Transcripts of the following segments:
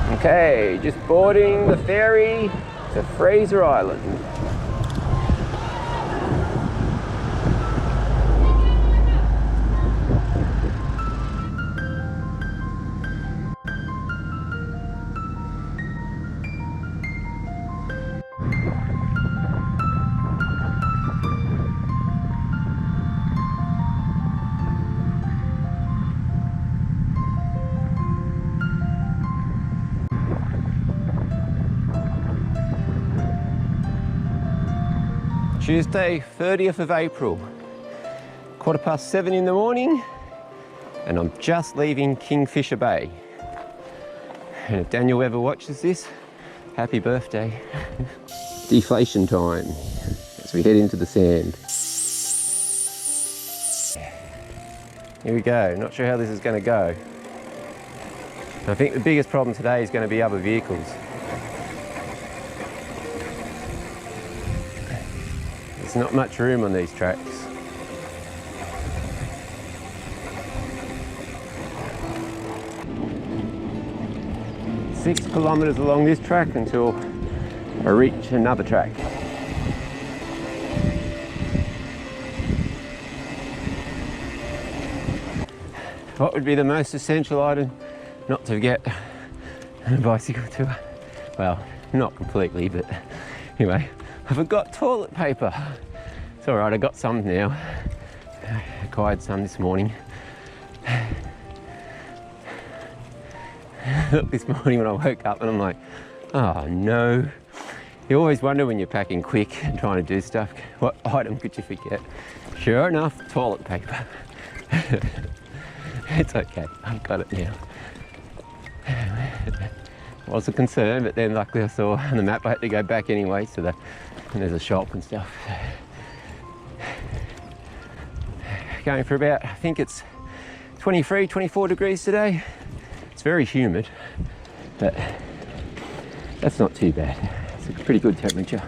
Okay, just boarding the ferry to Fraser Island. Tuesday, 30th of April, 7:15 in the morning, and I'm just leaving Kingfisher Bay. And if Daniel ever watches this, happy birthday. Deflation time as we head into the sand. Here we go, not sure how this is going to go. I think the biggest problem today is going to be other vehicles. There's not much room on these tracks. Six kilometres along this track until I reach another track. What would be the most essential item not to get on a bicycle tour? Well, not completely, but anyway, I forgot toilet paper. It's alright, I got some now. I acquired some this morning. Look, this morning when I woke up and I'm like, oh no. You always wonder when you're packing quick and trying to do stuff, what item could you forget? Sure enough, toilet paper. It's okay, I've got it now. Was a concern, but then luckily I saw on the map I had to go back anyway, so and there's a shop and stuff. Going for about, I think it's 23, 24 degrees today. It's very humid, but that's not too bad. It's a pretty good temperature.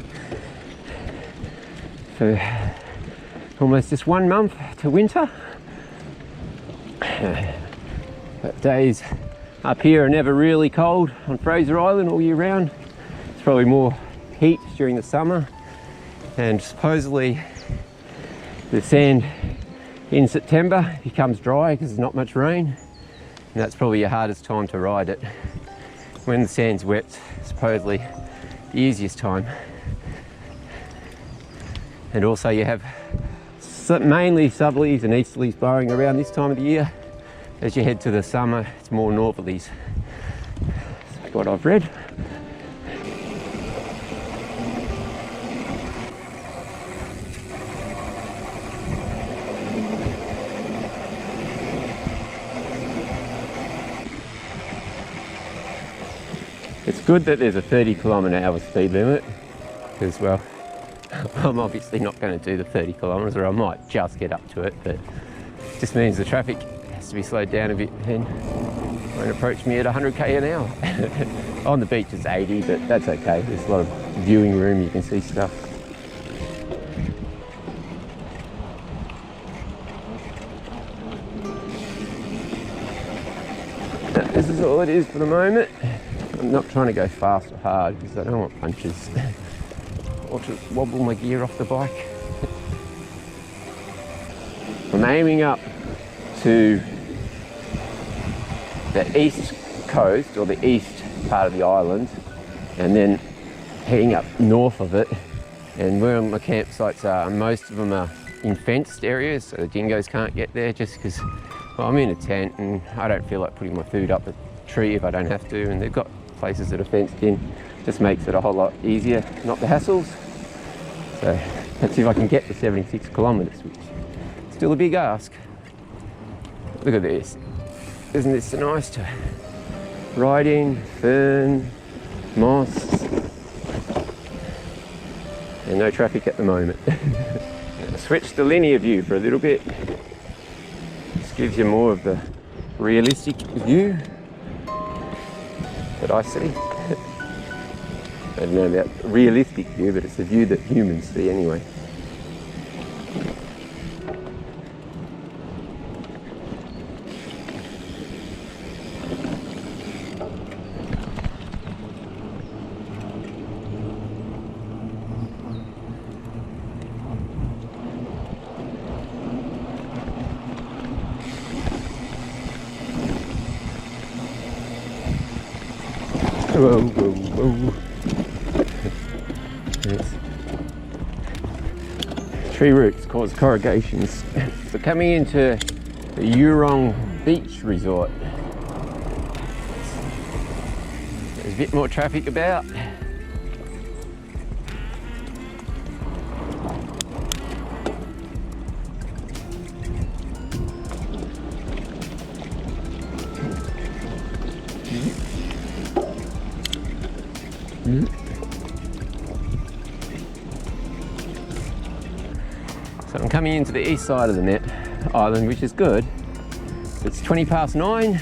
For almost just 1 month to winter. But days up here are never really cold on Fraser Island all year round. It's probably more heat during the summer, and supposedly the sand in September becomes dry because there's not much rain, and that's probably your hardest time to ride it. When the sand's wet, supposedly the easiest time. And also you have mainly southerlies and easterlies blowing around this time of the year. As you head to the summer, it's more northerlies. That's what I've read. It's good that there's a 30km/h speed limit, because, well, I'm obviously not going to do the 30 kilometres, or I might just get up to it, but it just means the traffic has to be slowed down a bit and won't approach me at 100km/h. On the beach it's 80, but that's okay. There's a lot of viewing room, you can see stuff. This is all it is for the moment. I'm not trying to go fast or hard because I don't want punches or to wobble my gear off the bike. I'm aiming up to the east coast, or the east part of the island, and then heading up north of it. And where my campsites are, most of them are in fenced areas, so the dingoes can't get there, just because, well, I'm in a tent and I don't feel like putting my food up a tree if I don't have to, and they've got places that are fenced in. Just makes it a whole lot easier, not the hassles. So let's see if I can get the 76 kilometres, which is still a big ask. Look at this. Isn't this nice to ride in? Fern, moss, and no traffic at the moment. Switch the linear view for a little bit. This gives you more of the realistic view that I see. I don't know about realistic view, but it's the view that humans see anyway. Whoa, whoa, whoa. Tree roots cause corrugations. So coming into the Yurong Beach Resort. There's a bit more traffic about. So I'm coming into the east side of the island, which is good. It's 9:20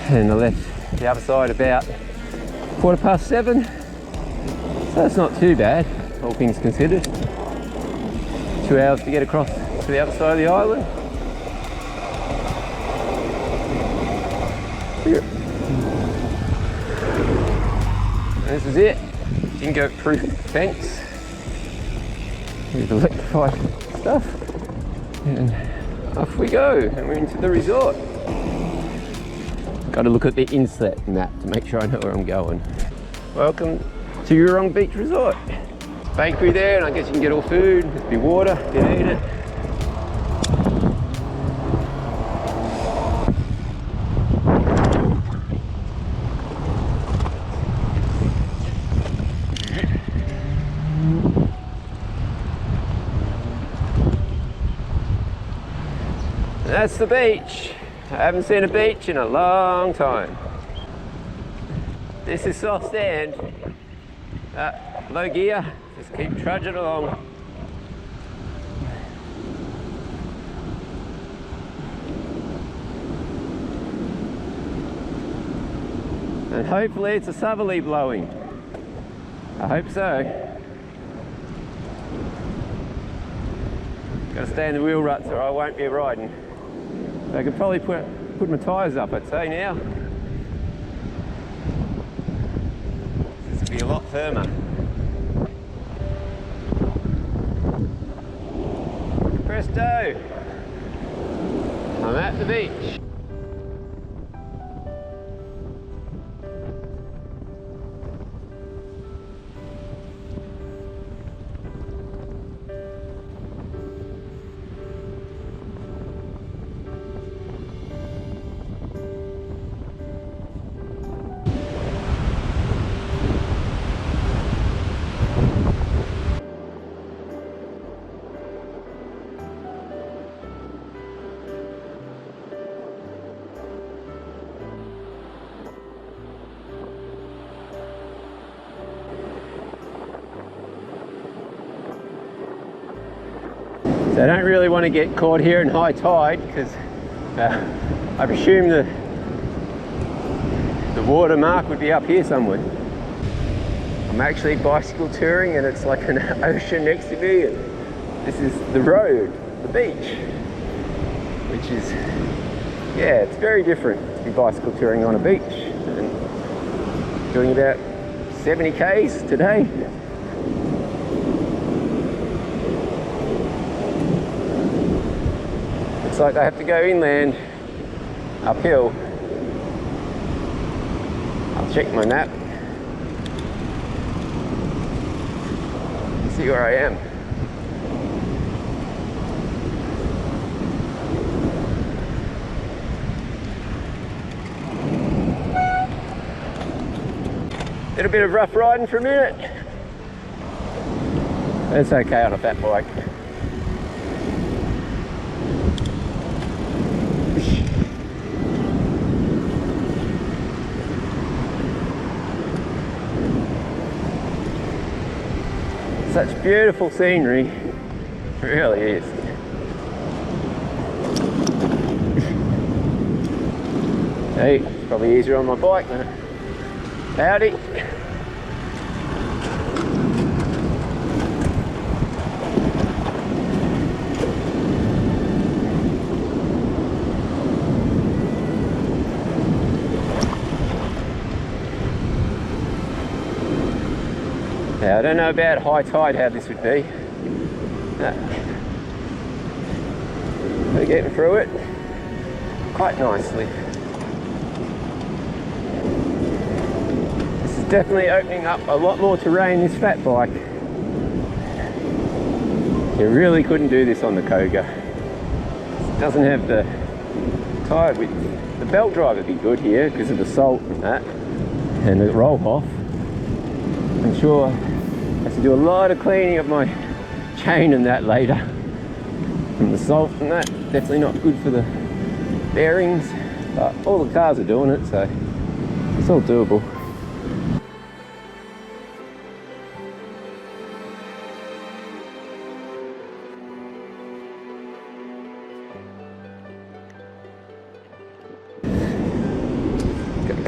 and I left the other side about 7:15. So that's not too bad, all things considered. 2 hours to get across to the other side of the island. And this is it, dingo proof fence with electrified stuff, and off we go, and we're into the resort. Got to look at the inset map to make sure I know where I'm going. Welcome to Yurong Beach Resort. Bakery there, and I guess you can get all food. There's be water, you can eat it. That's the beach. I haven't seen a beach in a long time. This is soft sand. Low gear, just keep trudging along. And hopefully it's a southerly blowing. I hope so. Gotta stay in the wheel ruts or I won't be riding. I could probably put my tyres up, I'd say now. This would be a lot firmer. Presto! I'm at the beach. So I don't really want to get caught here in high tide because I presume the water mark would be up here somewhere. I'm actually bicycle touring and it's like an ocean next to me, and this is the road, the beach, which is, yeah, it's very different to be bicycle touring on a beach. And doing about 70 k's today. Looks like they have to go inland, uphill. I'll check my map and see where I am. Little bit of rough riding for a minute. It's okay on a fat bike. Such beautiful scenery, it really is. Hey, it's probably easier on my bike than howdy. Now, I don't know about high tide how this would be. We're getting through it quite nicely. definitely opening up a lot more terrain, this fat bike. You really couldn't do this on the Koga. It doesn't have the tyre width. The belt drive would be good here because of the salt and that, and the roll off. I'm sure I have to do a lot of cleaning of my chain and that later from the salt and that. Definitely not good for the bearings, but all the cars are doing it, so it's all doable.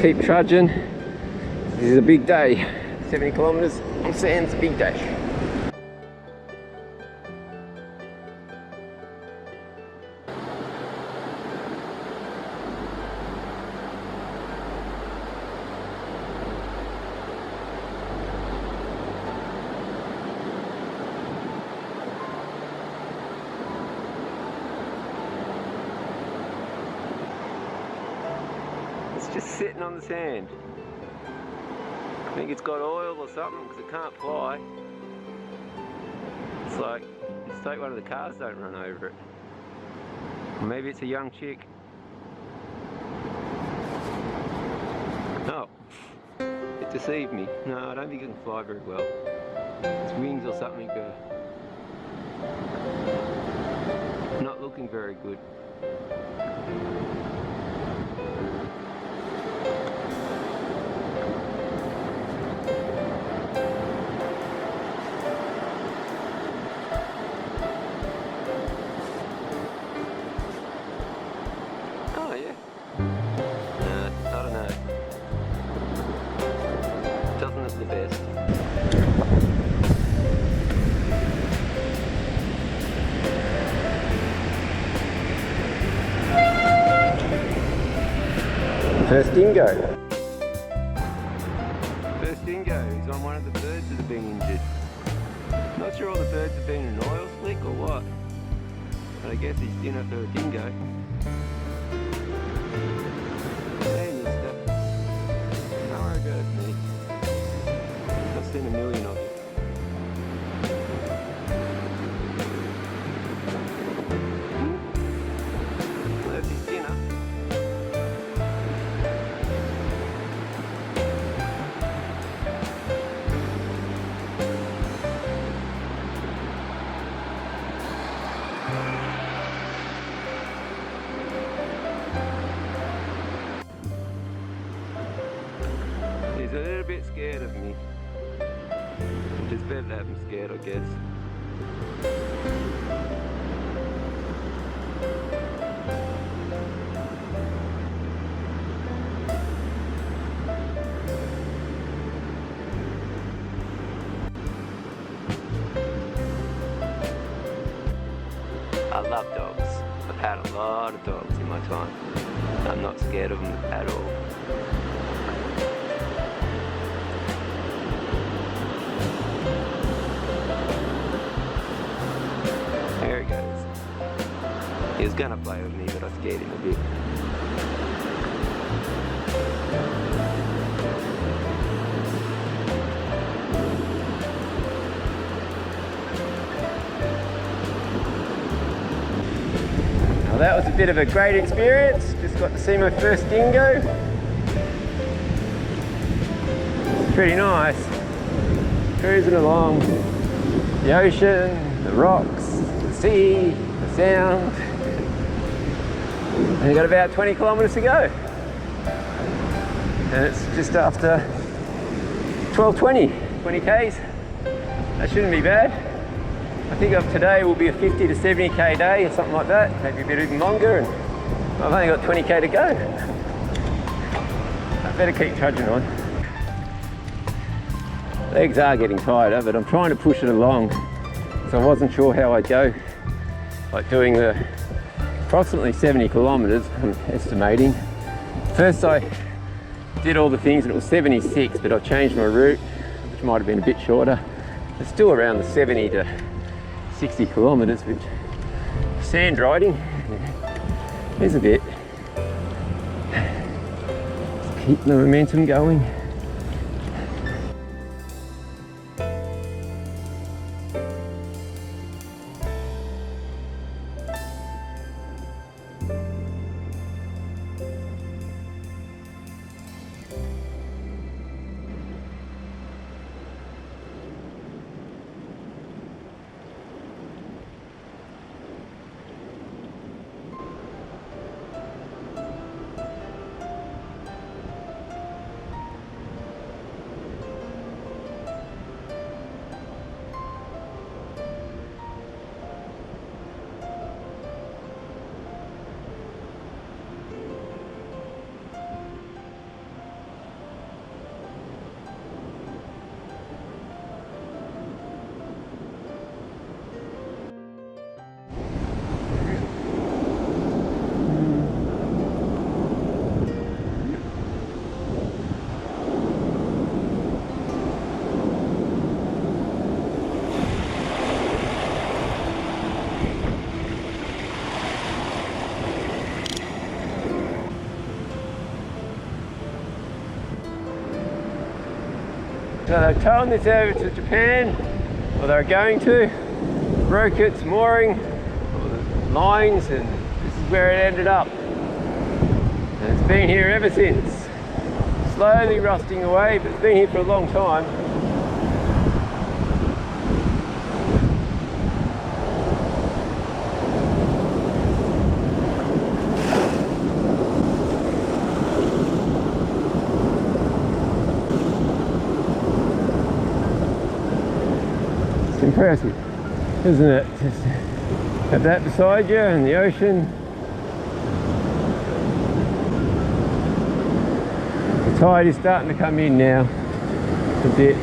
Keep trudging. This is a big day. 70 kilometres on sand's a big day. Just sitting on the sand. I think it's got oil or something because it can't fly. It's like, just hope one of the cars don't run over it. Or maybe it's a young chick. Oh, it deceived me. No, I don't think it can fly very well. Its wings or something are not looking very good. The best. First dingo. First dingo. He's on one of the birds that have been injured. Not sure all the birds have been in an oil slick or what, but I guess he's dinner for a dingo. Hey, mister. Don't worry about me. I've seen a million of you. That's his dinner. He's a little bit scared of me. It's better to have him scared, I guess. I love dogs. I've had a lot of dogs in my time. I'm not scared of them at all. There he goes. He was gonna play with me, but I scared him a bit. Now that was a bit of a great experience. Just got to see my first dingo. It's pretty nice. Cruising along the ocean, the rocks, the sea, the sound. And we've got about 20 kilometres to go. And it's just after 12:20, 20 Ks. That shouldn't be bad. I think of today will be a 50 to 70 K day or something like that, maybe a bit even longer, and I've only got 20 K to go. I better keep trudging on. Legs are getting tighter, but I'm trying to push it along. So I wasn't sure how I'd go, like doing the approximately 70 kilometres, I'm estimating. First I did all the things and it was 76, but I've changed my route, which might have been a bit shorter. It's still around the 70 to 60 kilometres with sand riding. There's a bit. Just keep the momentum going. So they've towed this over to Japan, or they're going to, broke its mooring lines, and this is where it ended up. And it's been here ever since. Slowly rusting away, but it's been here for a long time. It's impressive, isn't it? Just have that beside you and the ocean. The tide is starting to come in now a bit.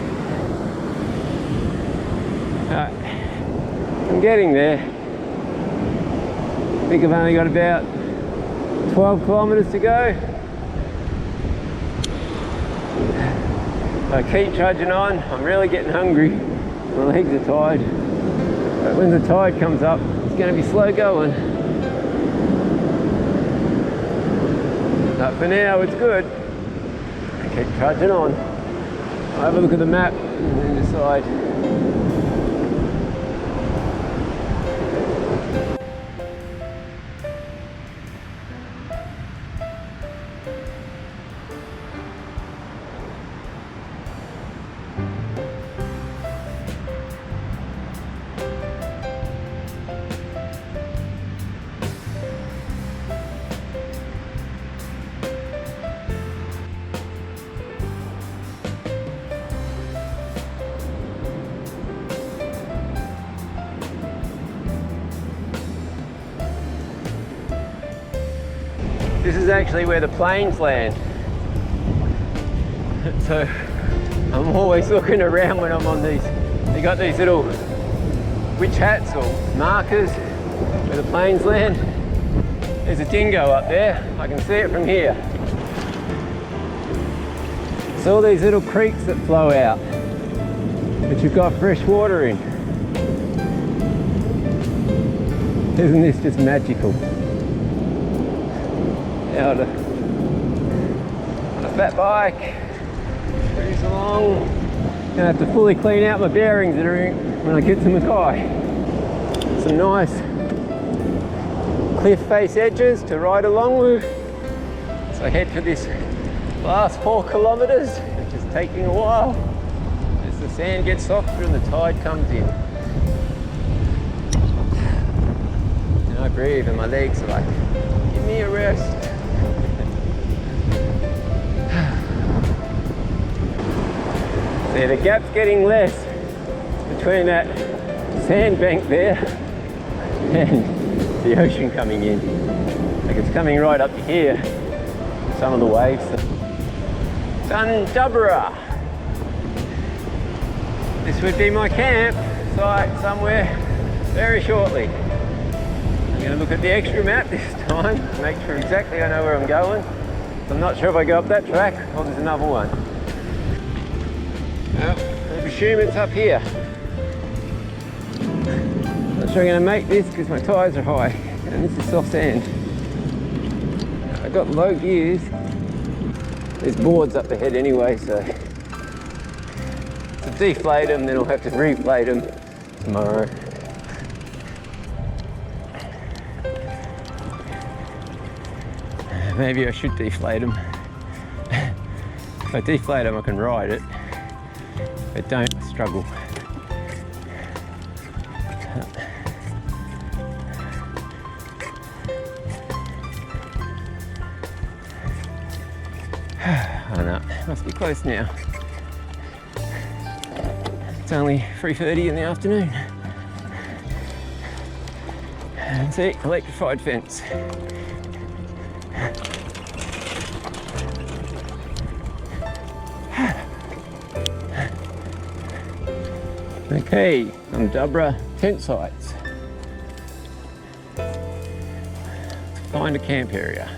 I'm getting there. I think I've only got about 12 kilometres to go. I keep trudging on. I'm really getting hungry. My legs are tired. But when the tide comes up, it's going to be slow going. But for now, it's good. I keep trudging on. I'll have a look at the map and then decide. This is actually where the planes land. So I'm always looking around when I'm on these. They got these little witch hats or markers where the planes land. There's a dingo up there. I can see it from here. It's all these little creeks that flow out, but you've got fresh water in. Isn't this just magical? On a fat bike, cruise along. Gonna have to fully clean out my bearings that are in when I get to Mackay. Some nice cliff face edges to ride along with. So I head for this last 4 kilometres, which is taking a while as the sand gets softer and the tide comes in. And I breathe and my legs are like, give me a rest. See, the gap's getting less between that sandbank there and the ocean coming in. Like it's coming right up to here, some of the waves. Dundubra. This would be my camp site somewhere very shortly. I'm going to look at the extra map this time to make sure exactly I know where I'm going. I'm not sure if I go up that track or there's another one. Well, I assume it's up here. Not sure I'm going to make this because my tyres are high and this is soft sand. I've got low gears. There's boards up ahead anyway, so to deflate them, then I'll have to reflate them tomorrow. Maybe I should deflate them. If I deflate them, I can ride it. But don't struggle. Oh no, must be close now. It's only 3:30 in the afternoon. And see, electrified fence. Okay, Dundubra tent sites. Let's find a camp area.